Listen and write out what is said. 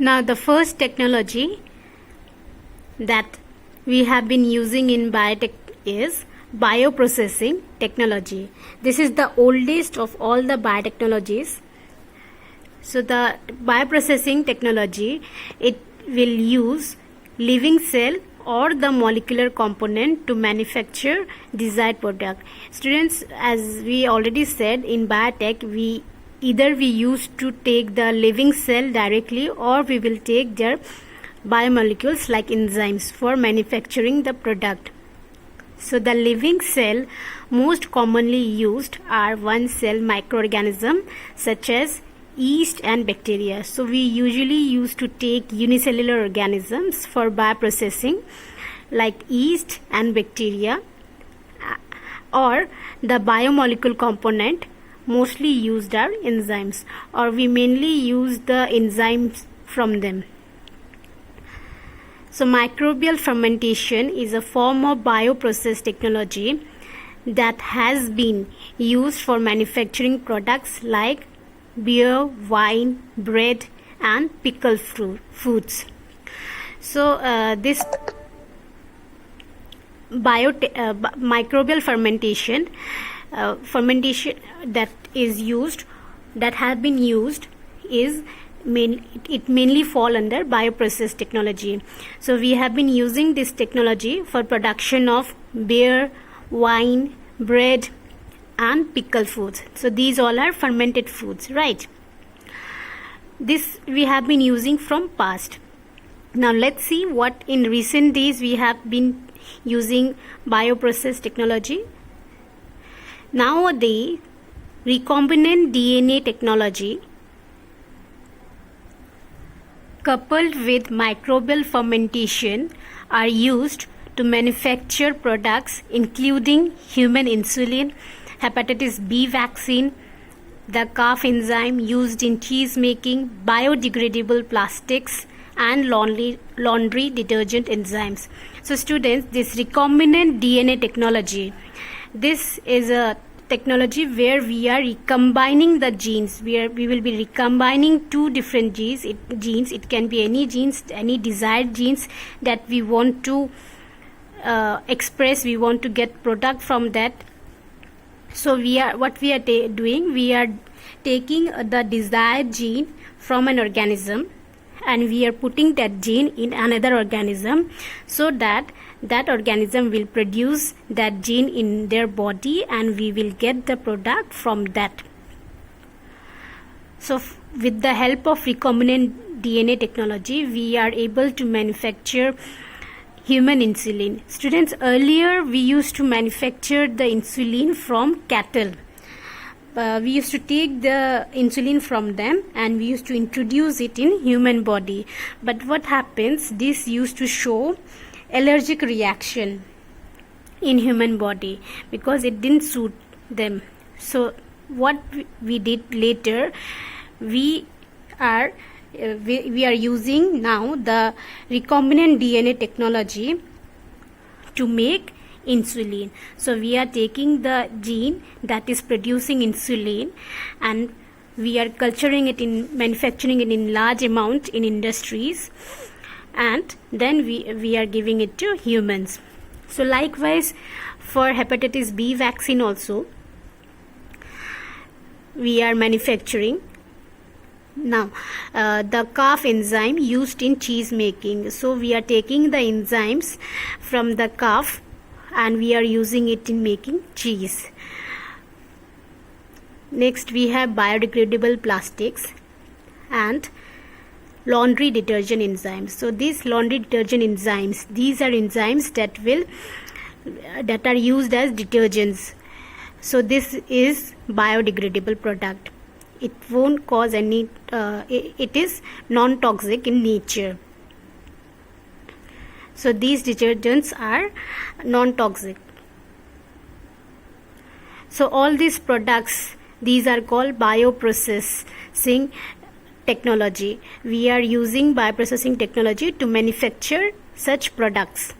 Now the first technology that we have been using in biotech is bioprocessing technology. This is the oldest of all the biotechnologies. So the bioprocessing technology, it will use living cell or the molecular component to manufacture desired product. Students, as we already said, in biotech we used to take the living cell directly, or we will take their biomolecules like enzymes for manufacturing the product. So the living cell most commonly used are one cell microorganisms such as yeast and bacteria. So we usually used to take unicellular organisms for bioprocessing like yeast and bacteria, or the biomolecule component mostly used are enzymes, or we mainly use the enzymes from them. So microbial fermentation is a form of bioprocess technology that has been used for manufacturing products like beer, wine, bread and pickled foods. So this microbial fermentation that have been used is mainly fall under bioprocess technology. So we have been using this technology for production of beer, wine, bread and pickled foods. So these all are fermented foods, right? This we have been using from past. Now let's see what in recent days we have been using bioprocess technology. Nowadays, recombinant DNA technology coupled with microbial fermentation are used to manufacture products including human insulin, hepatitis B vaccine, the calf enzyme used in cheese making, biodegradable plastics and laundry detergent enzymes. So students, this recombinant DNA technology, this is a technology where we are recombining the genes. We will be recombining two different genes. It can be any genes, any desired genes that we want to express. We want to get product from that. So we are doing. We are taking the desired gene from an organism, and we are putting that gene in another organism, so that organism will produce that gene in their body and we will get the product from that. So with the help of recombinant DNA technology, we are able to manufacture human insulin. Students, earlier we used to manufacture the insulin from cattle. We used to take the insulin from them and we used to introduce it in human body. But what happens, this used to show allergic reaction in human body because it didn't suit them. So what we did later, we are using now the recombinant DNA technology to make insulin. So we are taking the gene that is producing insulin and we are culturing it in manufacturing it in large amount in industries, and then we are giving it to humans. So likewise for hepatitis B vaccine also we are manufacturing now the calf enzyme used in cheese making. So we are taking the enzymes from the calf and we are using it in making cheese. Next we have biodegradable plastics and laundry detergent enzymes. So these laundry detergent enzymes, these are enzymes that are used as detergents. So this is biodegradable product. It won't cause any it is non-toxic in nature. So these detergents are non-toxic. So all these products, these are called bioprocessing technology. We are using bioprocessing technology to manufacture such products.